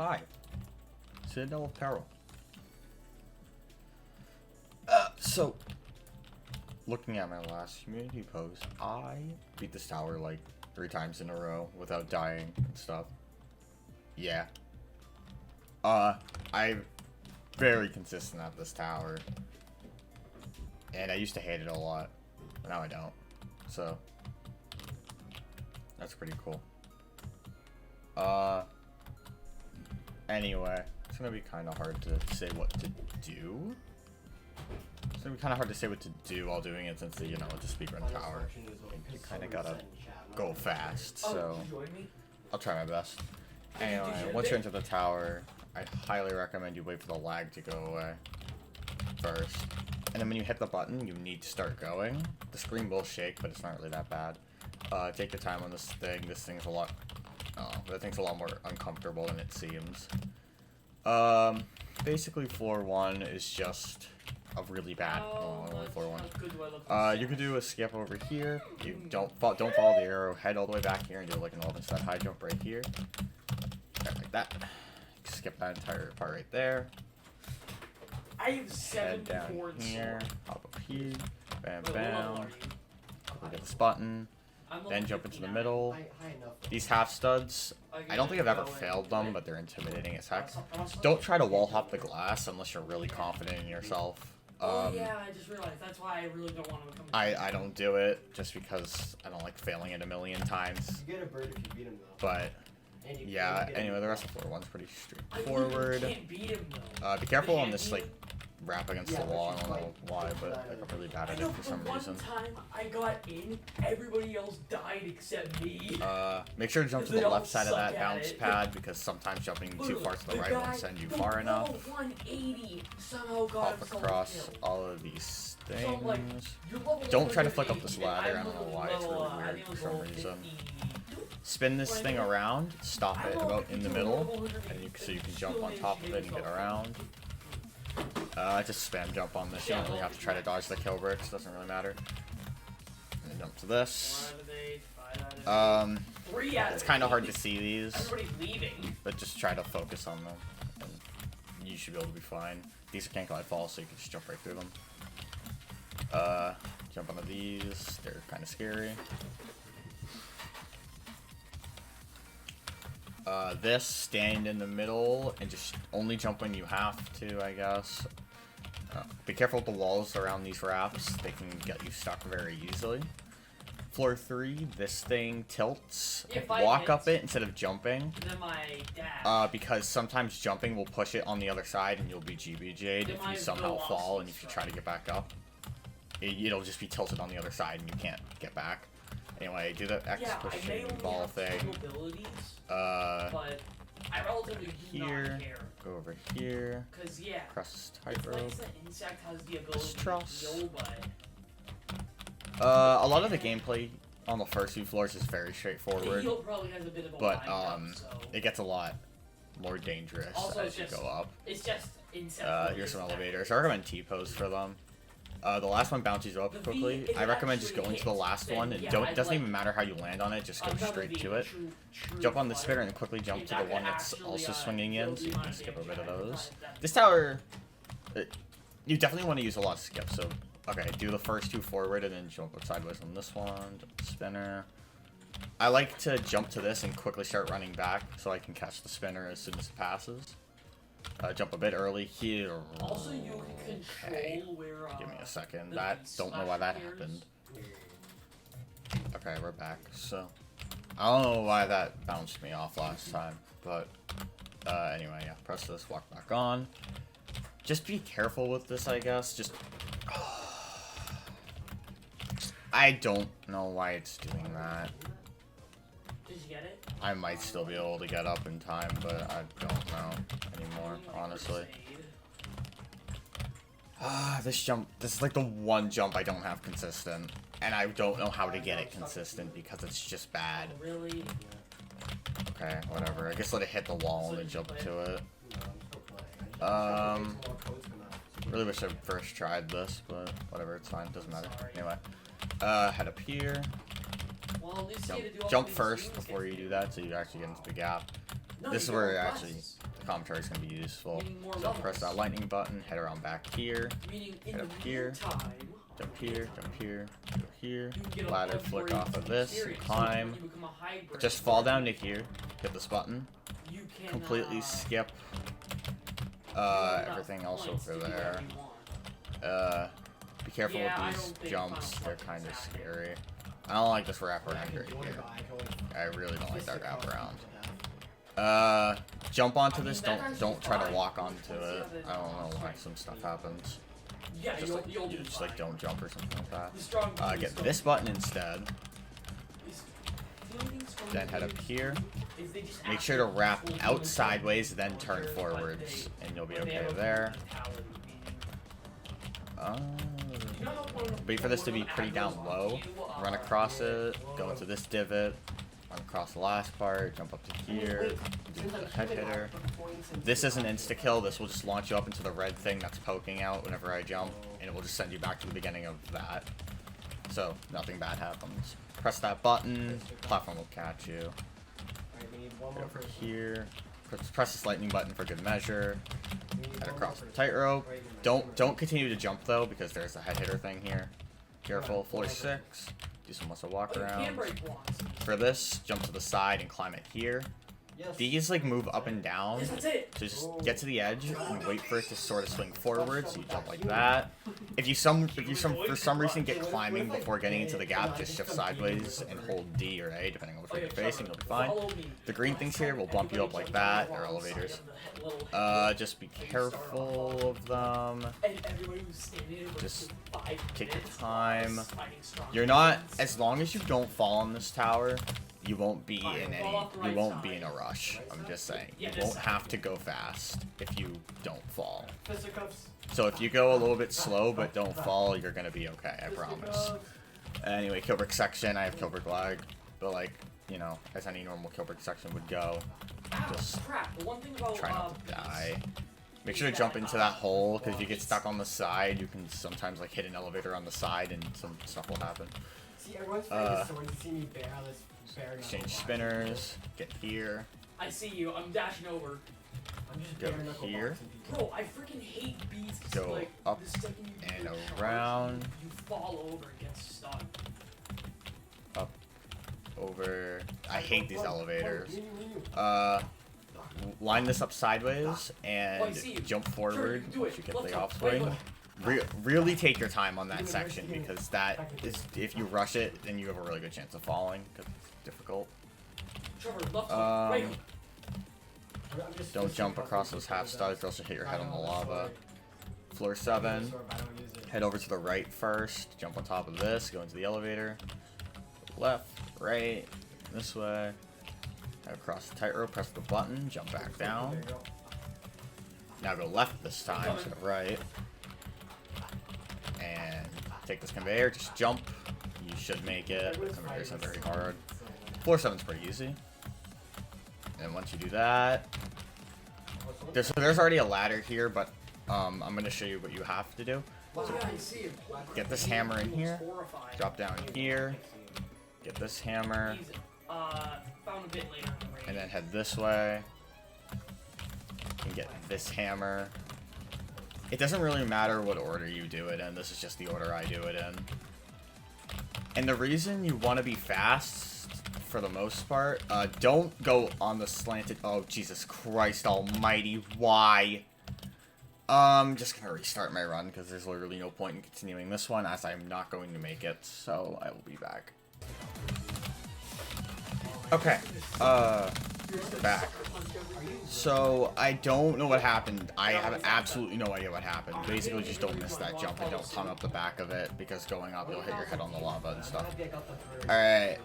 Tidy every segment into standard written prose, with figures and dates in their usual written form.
Hi, Citadel of Peril. So, looking at my last community post, I beat this tower like 3 times in a row without dying and stuff. Yeah. I'm very consistent at this tower. And I used to hate it a lot, but now I don't. So, that's pretty cool. Anyway, it's gonna be kind of hard to say what to do. It's gonna be kind of hard to say what to do while doing it since, you know, it's a speedrun tower. You kind of gotta go fast, so I'll try my best. Anyway, once you're into the tower, I highly recommend you wait for the lag to go away first. And then when you hit the button, you need to start going. The screen will shake, but it's not really that bad. Take your time on this thing. This thing's a lot... that thing's a lot more uncomfortable than it seems. Basically, floor 1 is just a really bad only floor 1. You could do a skip over here. You don't follow the arrow. Head all the way back here and do like an 11 step high jump right here. Like that. Skip that entire part right there. I have 7 down boards here. Hop up here. Bam, bam. Look at this button. Then jump into the middle. These half studs, I don't think I've ever failed them, but they're intimidating as heck. Don't try to wall hop the glass unless you're really confident in yourself. Yeah, I just realized that's why I really don't want to come. I don't do it just because I don't like failing it a million times. You get a bird if you beat him though. But yeah, anyway, the rest of floor 1's pretty straightforward. I can't beat him though. Be careful on this like rap against the wall. I don't know why, but like, I'm really bad at it for some reason. One time I got in, everybody else died except me. Make sure to jump to the left side of that bounce pad because sometimes jumping too far to the right won't send you far enough. 180 somehow got Hop across all of these things. Don't try to flick up this ladder. I don't know why. It's really weird for some reason. Spin this thing around. Stop it about in the middle, and so you can jump on top of it and get around. Just spam jump on this. You don't really have to try to dodge the kill bricks. Doesn't really matter. And then jump to this. It's kind of hard to see these, but just try to focus on them, and you should be able to be fine. These can't glide fall, so you can just jump right through them. Jump onto these. They're kind of scary. This, stand in the middle and just only jump when you have to, I guess. Be careful with the walls around these rafts. They can get you stuck very easily. Floor 3, this thing tilts. Walk up it instead of jumping. Because sometimes jumping will push it on the other side and you'll be GBJ'd if you somehow fall and if you try to get back up. It'll just be tilted on the other side and you can't get back. Anyway, do the X pushing ball thing. But I relatively here, go over here, press tightrope, this truss. A lot of the gameplay on the first few floors is very straightforward, but it gets a lot more dangerous as you go up. Here's some elevators. I recommend T-pose for them. The last one bounces you up quickly. I recommend just going to the last one, and it doesn't even matter how you land on it, just go straight to it. Jump on the spinner and quickly jump to the one that's also swinging in, so you can skip a bit of those. This tower, you definitely want to use a lot of skips, so, okay, do the first 2 forward and then jump sideways on this one, jump the spinner. I like to jump to this and quickly start running back so I can catch the spinner as soon as it passes. Jump a bit early here. Also, you can control where. Give me a second. Don't know why that happened. Okay, we're back. So, I don't know why that bounced me off last time, but anyway, yeah. Press this, walk back on. Just be careful with this, I guess. Just. I don't know why it's doing that. Did you get it? I might still be able to get up in time, but I don't know anymore, honestly. This is like the one jump I don't have consistent, and I don't know how to get it consistent because it's just bad. Really? Okay, whatever. I guess let it hit the wall and then jump to it. Really wish I first tried this, but whatever, it's fine, doesn't matter. Anyway, head up here. Jump first before you do that, so you actually get into the gap. this is where actually the commentary is going to be useful. So press that lightning button, head around back here, head up here, jump here, jump here, go here, ladder flick off of this, climb, just fall down to here, hit this button, completely skip everything else over there. Be careful with these jumps, they're kind of scary. I don't like this wraparound right here. I really don't like that wraparound. Jump onto this, don't try to walk onto it. I don't know why some stuff happens. Just like don't jump or something like that. Get this button instead. Then head up here. Make sure to wrap out sideways, then turn forwards, and you'll be okay there. Wait for this to be pretty down low. Run across it, go into this divot, run across the last part, jump up to here, do the head hitter. This isn't insta-kill, this will just launch you up into the red thing that's poking out whenever I jump, and it will just send you back to the beginning of that. So, nothing bad happens. Press that button, platform will catch you. Go over here, press this lightning button for good measure. Head across the tightrope. Don't continue to jump though, because there's a head hitter thing here. Careful, floor 6. Do some muscle walk around. For this, jump to the side and climb it here. These like move up and down. So just get to the edge and wait for it to sort of swing forward. So you jump like that. If you for some reason get climbing before getting into the gap, just shift sideways and hold D or A depending on which way you're facing. You'll be fine. The green things here will bump you up like that. They're elevators. Just be careful of them. Just take your time. You're not, as long as you don't fall on this tower, you won't be in a rush. I'm just saying. You won't have to go fast if you don't fall. So if you go a little bit slow but don't fall, you're gonna be okay, I promise. Anyway, Kilbrick section, I have Kilbrick lag, but like, you know, as any normal Kilbrick section would go, just try not to die. Make sure to jump into that hole, because if you get stuck on the side, you can sometimes like hit an elevator on the side and some stuff will happen. Exchange spinners, get here. I see you, I'm dashing over. Go here. Bro, I freaking hate beats. Go like, up and around. You fall over and get stuck. Up, over. I hate these elevators. Line this up sideways and jump forward once you get the off swing. Really take your time on that section, because that is, if you rush it, then you have a really good chance of falling, because it's difficult. Don't jump across those half studs, or else you'll hit your head on the lava. Floor 7. Head over to the right first. Jump on top of this. Go into the elevator. Left, right, this way. Head across the tightrope. Press the button. Jump back down. Now go left this time instead of right. And take this conveyor. Just jump. You should make it. The conveyor isn't very hard. Floor 7's pretty easy. And once you do that, there's already a ladder here, but I'm going to show you what you have to do. So get this hammer in here, drop down here, get this hammer, and then head this way, and get this hammer. It doesn't really matter what order you do it in, this is just the order I do it in. And the reason you want to be fast, for the most part, don't go on the slanted. Oh, Jesus Christ almighty, why? Just gonna restart my run, because there's literally no point in continuing this one, as I'm not going to make it, so I will be back. Okay, back. So, I don't know what happened. I have absolutely no idea what happened. Basically, just don't miss that jump and don't come up the back of it, because going up, you'll hit your head on the lava and stuff. Alright,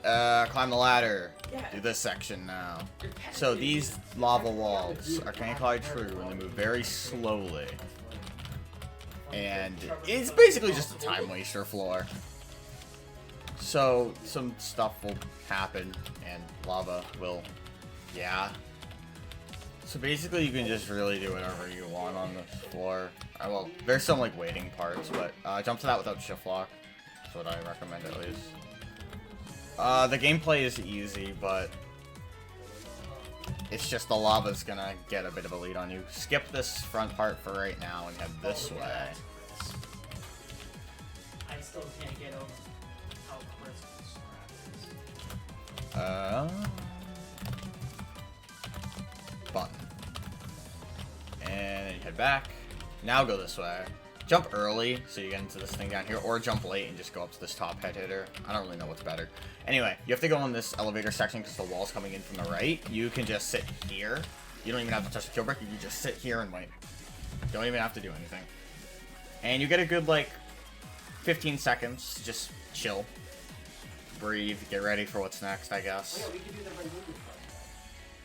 climb the ladder. Do this section now. So, these lava walls are kind of quite true, and they move very slowly. And it's basically just a time waster floor. So, some stuff will happen, and lava will, yeah. So basically you can just really do whatever you want on this floor. Well, there's some like waiting parts, but jump to that without shift lock. That's what I recommend at least. The gameplay is easy, but It's just the lava's gonna get a bit of a lead on you. Skip this front part for right now and head this way. I still can't get over how crisp this button. And then you head back. Now go this way. Jump early, so you get into this thing down here, or jump late and just go up to this top head hitter. I don't really know what's better. Anyway, you have to go in this elevator section because the wall's coming in from the right. You can just sit here. You don't even have to touch the kill brick. You can just sit here and wait. Don't even have to do anything. And you get a good, like, 15 seconds. Just chill. Breathe. Get ready for what's next, I guess. Oh, yeah, we can do the right movement.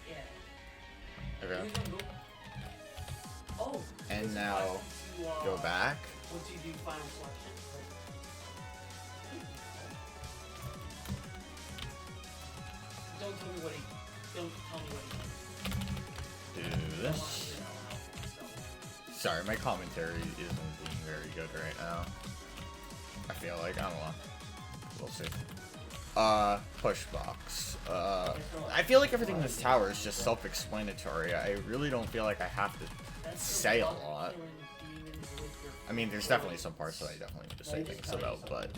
Yeah. Okay. Oh. And now, go back. Once you do final selection. Don't tell me what he. Do this. Sorry, my commentary isn't being very good right now. I feel like, I don't know. We'll see. Push box. I feel like everything in this tower is just self-explanatory. I really don't feel like I have to say a lot. I mean, there's definitely some parts that I definitely need to say things about, but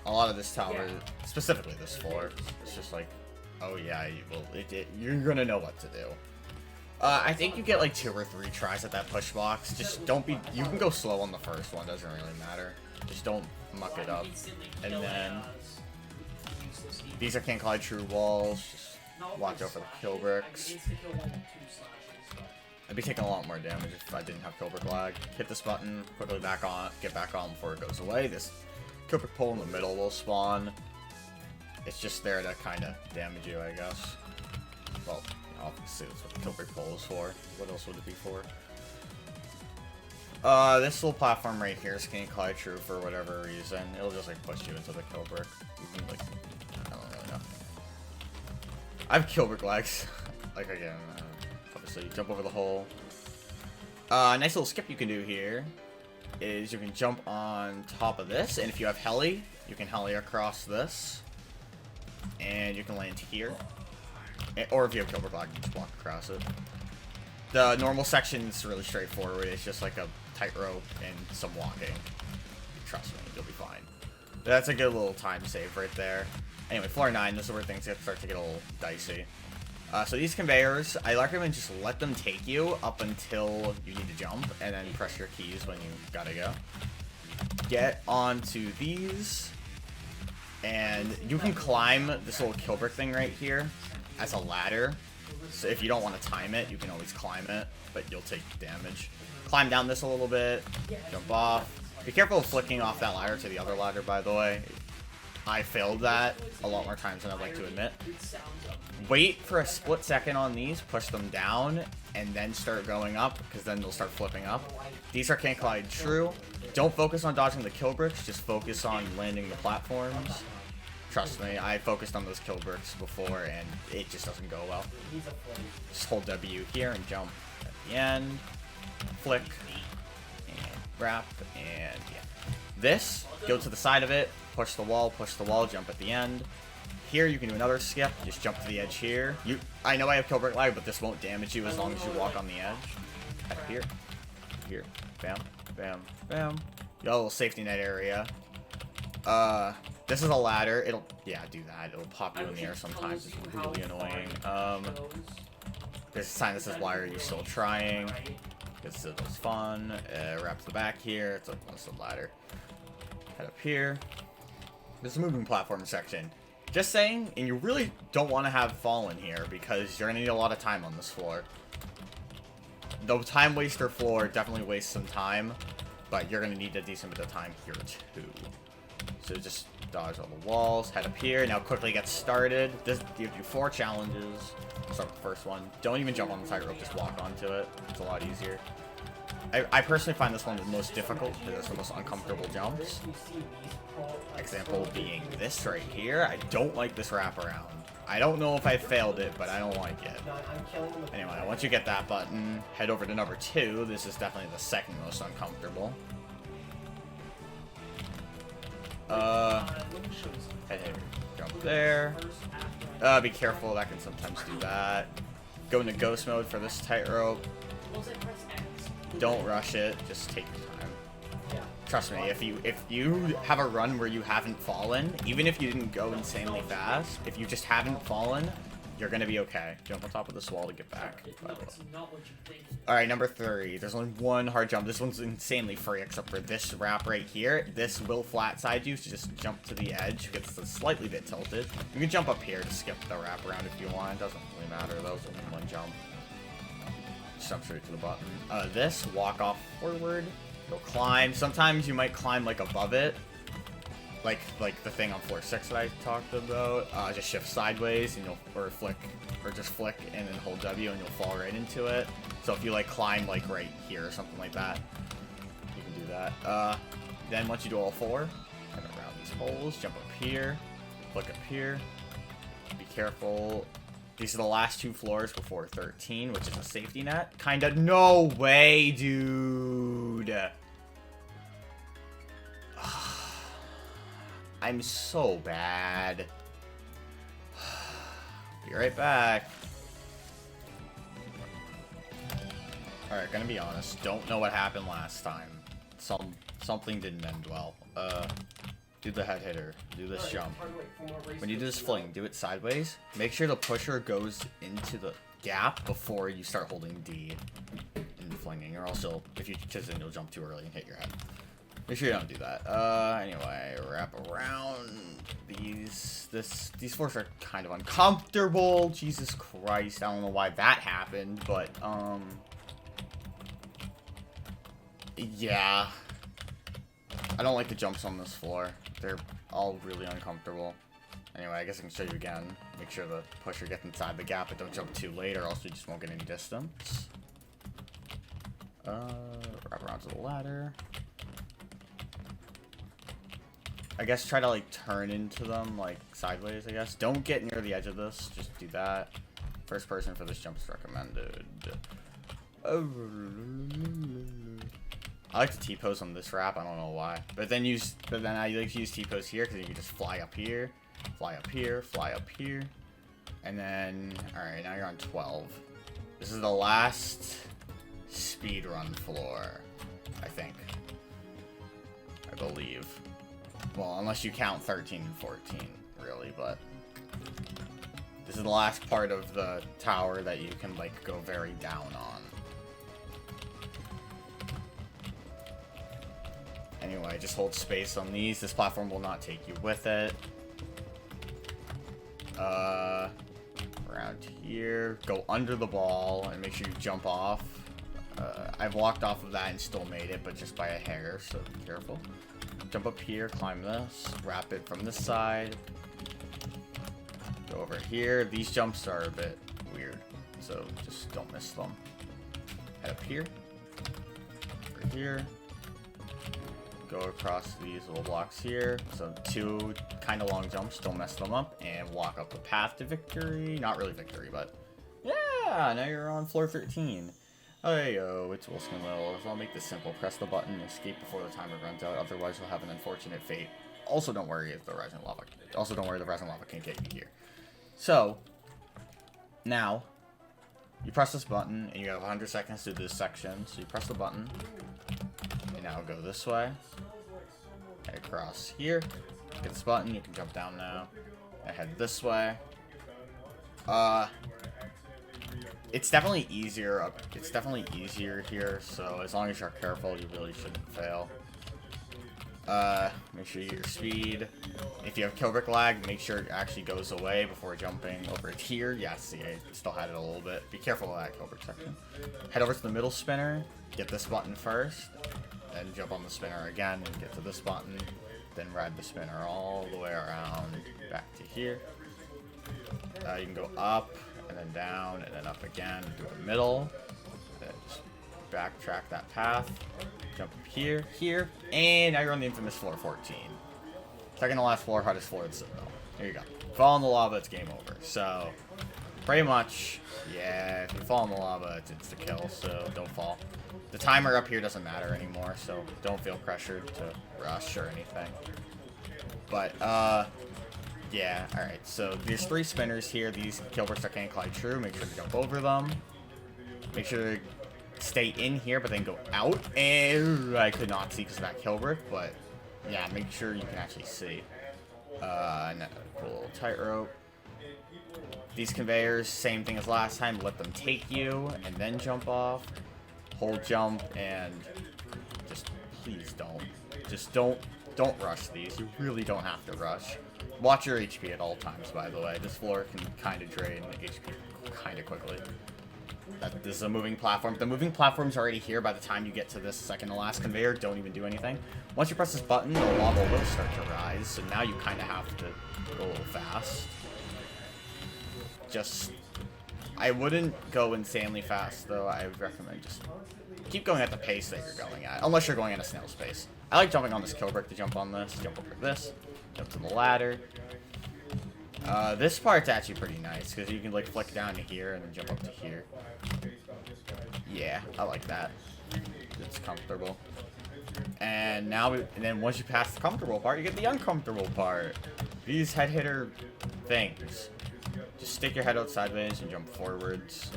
a lot of this tower, specifically this floor, it's just like, oh yeah, you're gonna know what to do. I think you get like 2 or 3 tries at that push box. Just don't be. You can go slow on the first one. Doesn't really matter. Just don't muck it up. And then these are can't collide true walls. Just watch out for the kill bricks. I'd be taking a lot more damage if I didn't have kill brick lag. Hit this button. Quickly back on. Get back on before it goes away. This kill brick pole in the middle will spawn. It's just there to kind of damage you, I guess. Well. Obviously, that's what the kill brick pole is for. What else would it be for? This little platform right here is can't collide true for whatever reason. It'll just like push you into the kill brick. You can, like, I don't really know. I have kill brick lags. Like again, obviously you jump over the hole. Nice little skip you can do here is you can jump on top of this, and if you have heli, you can heli across this, and you can land here. Or if you have kill brick lag, you just walk across it. The normal section's really straightforward. It's just like a tightrope and some walking. Trust me, you'll be fine. That's a good little time save right there. Anyway, floor 9, this is where things start to get a little dicey. So these conveyors, I recommend just let them take you up until you need to jump, and then press your keys when you gotta go. Get onto these, and you can climb this little kill brick thing right here as a ladder. So if you don't want to time it, you can always climb it, but you'll take damage. Climb down this a little bit, jump off. Be careful of flicking off that ladder to the other ladder, by the way. I failed that a lot more times than I'd like to admit. Wait for a split second on these, push them down, and then start going up, because then they'll start flipping up. These are can't collide true. Don't focus on dodging the kill bricks, just focus on landing the platforms. Trust me, I focused on those kill bricks before, and it just doesn't go well. Just hold W here and jump at the end. Flick. And wrap. And yeah. This, go to the side of it. Push the wall, jump at the end. Here you can do another skip. Just jump to the edge here. I know I have kill brick lag, but this won't damage you as long as you walk on the edge. At here. Here. Bam. Bam. Bam. You got a little safety net area. This is a ladder. It'll, yeah, do that. It'll pop you in the air sometimes. It's really annoying. There's a sign that says, why are you still trying? This is fun. Wraps the back here. It's a ladder. Head up here. This is a moving platform section. Just saying, and you really don't want to have fallen here because you're going to need a lot of time on this floor. The time waster floor definitely wastes some time, but you're going to need a decent bit of time here too. So just dodge all the walls, head up here, now quickly get started. This gives you 4 challenges. Start with the first one. Don't even jump on the tightrope, just walk onto it. It's a lot easier. I personally find this one the most difficult because it's the most uncomfortable jumps. Example being this right here. I don't like this wraparound. I don't know if I failed it, but I don't like it. Anyway, once you get that button, head over to number 2. This is definitely the second most uncomfortable. Head here, jump there. Be careful, that can sometimes do that. Go into ghost mode for this tightrope. Don't rush it, just take your time. Trust me, if you have a run where you haven't fallen, even if you didn't go insanely fast, if you just haven't fallen, you're gonna be okay. Jump on top of this wall to get back. Alright, number 3. There's only one hard jump. This one's insanely free except for this wrap right here. This will flat side you, so just jump to the edge. Gets slightly bit tilted. You can jump up here to skip the wrap around if you want. It doesn't really matter though, it's only one jump. Just jump straight to the button. This, walk off forward. Go climb. Sometimes you might climb like above it. Like the thing on floor 6 that I talked about. Just shift sideways and you'll flick and then hold W and you'll fall right into it. So if you like climb like right here or something like that, you can do that. Then once you do all 4, kind of around these holes, jump up here, flick up here. Be careful. These are the last 2 floors before 13, which is a safety net. Kinda. No way, dude. I'm so bad. Be right back. Alright, gonna be honest. Don't know what happened last time. Something didn't end well. Do the head hitter. Do this jump. When you do this fling, do it sideways. Make sure the pusher goes into the gap before you start holding D in flinging, or also because then you'll jump too early and hit your head. Make sure you don't do that. Anyway, wrap around these. These floors are kind of uncomfortable. Jesus Christ, I don't know why that happened, but yeah. I don't like the jumps on this floor. They're all really uncomfortable. Anyway, I guess I can show you again. Make sure the pusher gets inside the gap, but don't jump too late or else you just won't get any distance. Wrap around to the ladder. I guess try to like turn into them like sideways, I guess. Don't get near the edge of this. Just do that. First person for this jump is recommended. I like to T-pose on this wrap. I don't know why. But then I like to use T-pose here because you can just fly up here, fly up here, fly up here. And then, alright, now you're on 12. This is the last speed run floor, I think. I believe. Well, unless you count 13 and 14, really, but this is the last part of the tower that you can, like, go very down on. Anyway, just hold space on these. This platform will not take you with it. Around here, go under the ball and make sure you jump off. I've walked off of that and still made it, but just by a hair, so be careful. Jump up here, climb this, wrap it from this side. Go over here. These jumps are a bit weird, so just don't miss them. Head up here. Over here. Go across these little blocks here. So 2 kind of long jumps, don't mess them up, and walk up the path to victory. Not really victory, but yeah, now you're on floor 13. Hey yo, it's Wilson Will. So I'll make this simple. Press the button, escape before the timer runs out, otherwise you'll have an unfortunate fate. Also don't worry if the rising lava can't get you here. So now you press this button and you have 100 seconds to do this section. So you press the button and now go this way. Head across here. Get this button, you can jump down now. And head this way. It's definitely easier. It's definitely easier here, so as long as you're careful, you really shouldn't fail. Make sure you get your speed. If you have kill brick lag, make sure it actually goes away before jumping over here. Yeah, see, I still had it a little bit. Be careful of that kill brick section. Head over to the middle spinner. Get this button first. Then jump on the spinner again and get to this button. Then ride the spinner all the way around back to here. You can go up and then down and then up again. Do the middle. Then just backtrack that path. Jump up here, here, and now you're on the infamous floor 14. Second to last floor, hardest floor of the Citadel. There you go. Fall in the lava, it's game over. So, pretty much, yeah, if you fall in the lava, it's the kill, so don't fall. The timer up here doesn't matter anymore, so don't feel pressured to rush or anything. But, Yeah, alright, so there's 3 spinners here. These killbricks are can't glide true. Make sure to jump over them. Make sure to stay in here, but then go out. And I could not see because of that killbrick, but yeah, make sure you can actually see. No, cool little tightrope. These conveyors, same thing as last time. Let them take you, and then jump off. Hold jump, and just please don't. Just don't rush these. You really don't have to rush. Watch your HP at all times, by the way. This floor can kind of drain HP kind of quickly. This is a moving platform. The moving platform's already here by the time you get to this second to last conveyor. Don't even do anything. Once you press this button, the lava will start to rise, so now you kind of have to go a little fast. I wouldn't go insanely fast, though. I would recommend just keep going at the pace that you're going at, unless you're going at a snail's pace. I like jumping on this killbrick to jump on this, jump over this, jump to the ladder. This part's actually pretty nice, because you can, like, flick down to here and then jump up to here. Yeah, I like that. It's comfortable. And then once you pass the comfortable part, you get the uncomfortable part. These head hitter things. Just stick your head out sideways and jump forwards.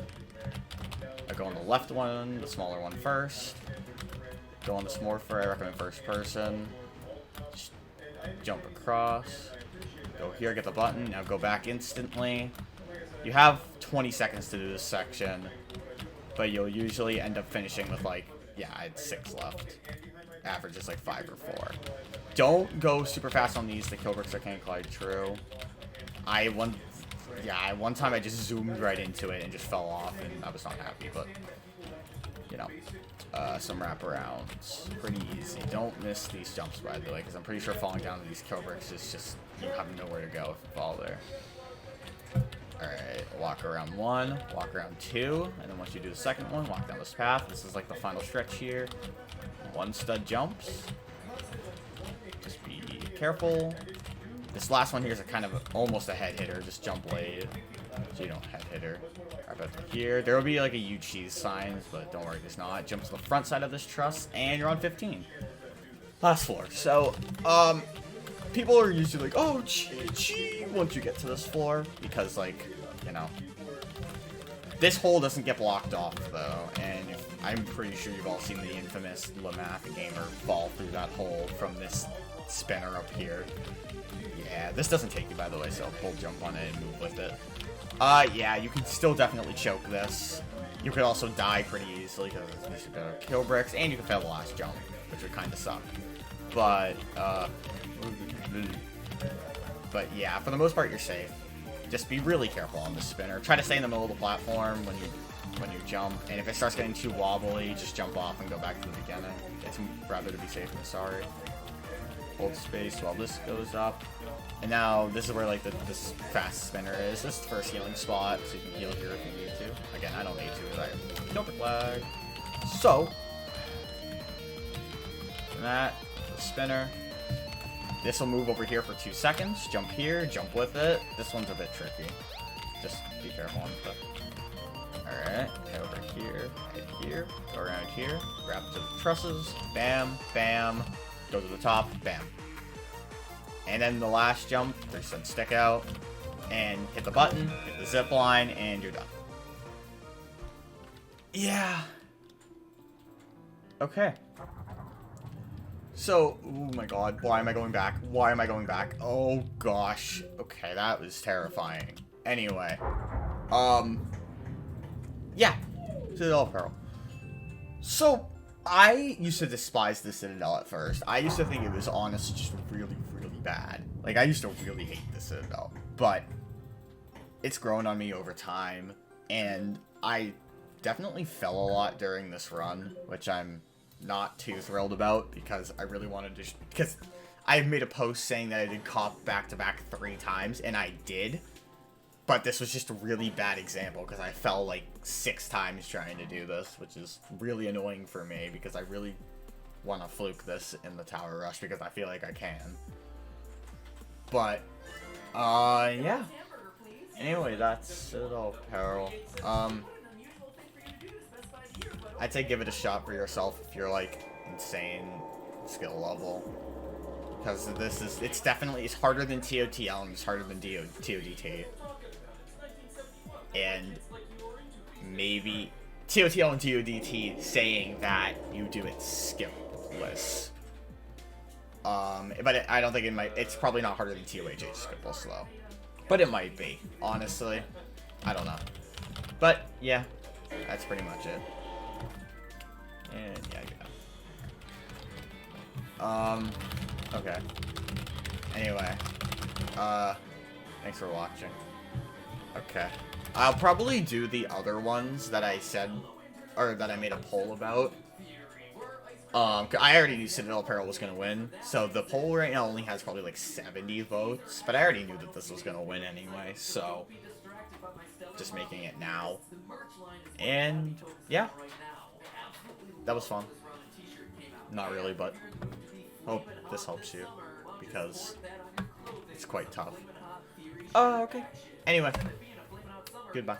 I go on the left one, the smaller one first. Go on the smorfer, I recommend first person. Just jump across. Go here, get the button, now go back instantly. You have 20 seconds to do this section, but you'll usually end up finishing with, like, yeah, I had 6 left. Average is like 5 or 4. Don't go super fast on these, the killbricks that can't glide true. One time I just zoomed right into it and just fell off, and I was not happy, but, you know. Some wraparounds. Pretty easy. Don't miss these jumps, by the way, because I'm pretty sure falling down to these killbricks is just, you have nowhere to go if you fall there. Alright, walk around 1, walk around 2, and then once you do the second one, walk down this path. This is like the final stretch here. 1 stud jumps. Just be careful. This last one here is a kind of almost a head hitter. Just jump blade, so you don't head hitter. Right about here. There will be like a huge cheese sign, but don't worry, there's not. Jump to the front side of this truss, and you're on 15. Last floor. So, people are usually like, oh, gee, once you get to this floor, because, like, you know, this hole doesn't get blocked off, though, and I'm pretty sure you've all seen the infamous Lamath gamer fall through that hole from this spinner up here. Yeah, this doesn't take you, by the way, so hold jump on it and move with it. Yeah, you can still definitely choke this. You could also die pretty easily because you should go kill bricks, and you can fail the last jump, which would kind of suck. But yeah, for the most part, you're safe. Just be really careful on the spinner. Try to stay in the middle of the platform when you jump, and if it starts getting too wobbly, just jump off and go back to the beginning. It's rather to be safe than sorry. Hold space while this goes up. And now, this is where, like, this fast spinner is. This is the first healing spot, so you can heal here if you need to. Again, I don't need to, because I have no lag. So, that, the spinner. This will move over here for 2 seconds. Jump here, jump with it. This one's a bit tricky. Just be careful on the... Alright, head over here, head here, go around here, grab to the trusses, bam, bam, go to the top, bam. And then the last jump, 3 studs stick out, and hit the button, hit the zip line, and you're done. Yeah. Okay. So, oh my god, why am I going back? Why am I going back? Oh gosh. Okay, that was terrifying. Anyway. Yeah. Citadel Peril. So, I used to despise the Citadel at first. I used to think it was honestly just really, really bad. Like, I used to really hate the Citadel. But it's grown on me over time, and I definitely fell a lot during this run, which I'm not too thrilled about, because I really wanted to... Because I made a post saying that I did cop back-to-back 3 times, and I did. But this was just a really bad example, because I fell like 6 times trying to do this, which is really annoying for me, because I really want to fluke this in the Tower Rush, because I feel like I can. But, yeah. Anyway, that's Citadel Peril. I'd say give it a shot for yourself if you're, like, insane skill level. because it's definitely harder than ToTL and it's harder than ToDT. And maybe ToTL and ToDT saying that you do it skipless. But I don't think it's probably not harder than ToH skipless though. But it might be, honestly. I don't know. But yeah, that's pretty much it. And yeah, okay. Anyway, thanks for watching. Okay. I'll probably do the other ones that I said, or that I made a poll about. I already knew Citadel Peril was gonna win, so the poll right now only has probably like 70 votes, but I already knew that this was gonna win anyway, so just making it now. And yeah, that was fun. Not really, but hope this helps you because it's quite tough. Oh, okay. Anyway, goodbye.